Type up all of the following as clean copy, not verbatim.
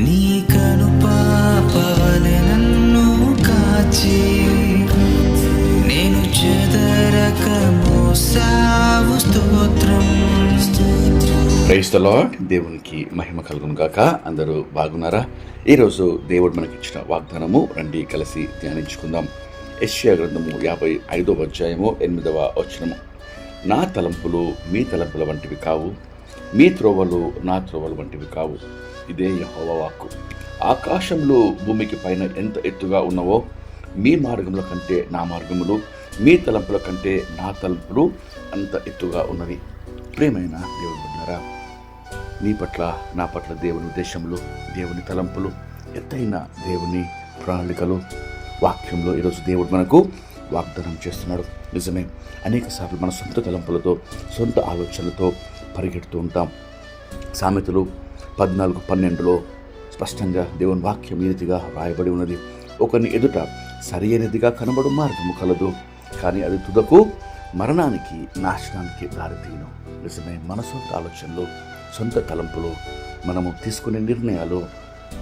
నీ కనుపాపవలె నన్ను కాచి నేను చెదరక మోసావు స్తోత్రం. Praise the Lord. దేవునికి మహిమ కలుగును గాక. అందరూ బాగున్నారా? ఈరోజు దేవుడు మనకిచ్చిన వాగ్దానము రండి కలిసి ధ్యానించుకుందాం. యెషయా గ్రంథము 55వ అధ్యాయము 8వ వచనము. నా తలంపులు మీ తలంపుల వంటివి కావు, మీ త్రోవలు నా త్రోవల వంటివి కావు. ఇదే యెహోవా వాక్కు. ఆకాశంలో భూమికి పైన ఎంత ఎత్తుగా ఉన్నవో మీ మార్గముల కంటే నా మార్గములు, మీ తలంపుల కంటే నా తలంపులు అంత ఎత్తుగా ఉన్నవి. ప్రియమైన దేవుని బిడ్డలారా, నీ పట్ల నా పట్ల దేవుని ఉద్దేశములు, దేవుని తలంపులు, ఎత్తైన దేవుని ప్రణాళికలు వాక్యంలో ఈరోజు దేవుడు మనకు వాగ్దానం చేస్తున్నాడు. నిజమే, అనేక సార్లు మన సొంత తలంపులతో, సొంత ఆలోచనలతో పరిగెడుతూ ఉంటాం. సామెతలు 14:12లో స్పష్టంగా దేవుని వాక్యం ఈ రీతిగా రాయబడి ఉన్నది. ఒకరిని ఎదుట సరి అయినదిగా కనబడు మార్గము కలదు, కానీ అది తుదకు మరణానికి, నాశనానికి దారితీయను. నిజమే, మన సొంత ఆలోచనలు, సొంత తలంపులు, మనము తీసుకునే నిర్ణయాలు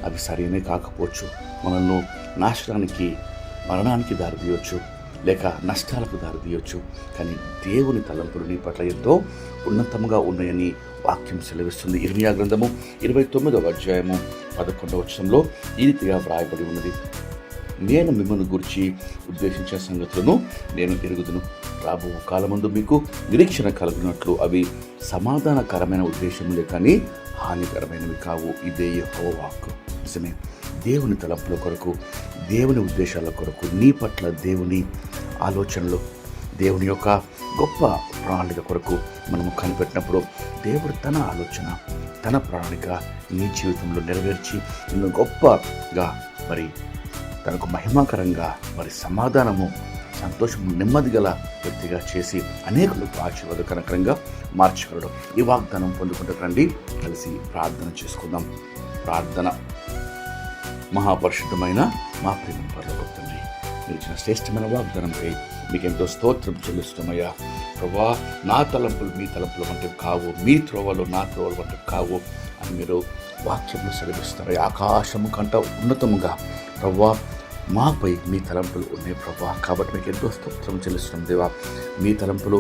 అవి సరైనవి కాకపోవచ్చు. మనల్ని నాశనానికి, మరణానికి దారితీయవచ్చు, లేక నష్టాలకు దారితీయవచ్చు. కానీ దేవుని తలంపులు నీ పట్ల ఎంతో ఉన్నతంగా ఉన్నాయని వాక్యం సెలవిస్తుంది. ఇర్మియా గ్రంథము 29వ అధ్యాయము 11వ వచనంలో ఈ రీతిగా వ్రాయబడి ఉన్నది. నేను మిమ్మల్ని గురించి ఉద్దేశించే సంగతులను నేను ఎరుగుదును. రాబో కాలమందు మీకు నిరీక్షణ కలిగినట్లు అవి సమాధానకరమైన ఉద్దేశములే కానీ హానికరమైనవి కావు. ఇదే యెహోవా వాక్కు. నిజమే, దేవుని తలంపుల కొరకు, దేవుని ఉద్దేశాల కొరకు, నీ పట్ల దేవుని ఆలోచనలు, దేవుని యొక్క గొప్ప ప్రణాళిక కొరకు మనము కనిపెట్టినప్పుడు దేవుడు తన ఆలోచన, తన ప్రణాళిక నీ జీవితంలో నెరవేర్చి నిన్ను గొప్పగా, మరి తనకు మహిమాకరంగా, మరి సమాధానము, సంతోషము, నెమ్మది గల వ్యక్తిగా చేసి అనేకులకు ఆశీర్వాదకరంగా మార్చగలడు. ఈ వాగ్దానం పొందుకుంటూ రండి కలిసి ప్రార్థన చేసుకుందాం. ప్రార్థన. మహాపరిశుద్ధమైన మా ప్రేమ పరలోకపు తండ్రి, మీరు ఇచ్చిన శ్రేష్టమైన వాగ్దానంపై మీకు ఎంతో స్తోత్రం చెల్లిస్తున్నామయ్యా. ప్రభా, నా తలంపులు మీ తలంపుల వంటివి కావు, మీ త్రోవలు నా త్రోవల వంటివి కావు అని మీరు వాక్యంలో సెలవిస్తారు. ఆకాశము కంట ఉన్నతముగా ప్రభా మాపై మీ తలంపులు ఉన్నాయి ప్రభా. కాబట్టి మీకు ఎంతో స్తోత్రం చెల్లిస్తున్నాం దేవా. మీ తలంపులు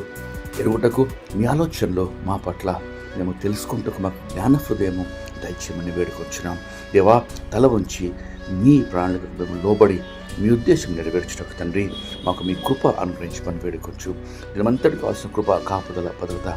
ఎరుగుటకు, మీ ఆలోచనలో మా పట్ల మేము తెలుసుకుంటూ మాకు జ్ఞాన హృదయము దయచేయమని వేడుకొచ్చున్నాం దేవా. తల వంచి మీ ప్రణాళికకు మేము లోబడి మీ ఉద్దేశం నెరవేర్చటకు తండ్రి మాకు మీ కృప అనుగ్రహించమని వేడుకొచ్చు. దినమంతటి కావాల్సిన కృప, కాపుదల, భద్రత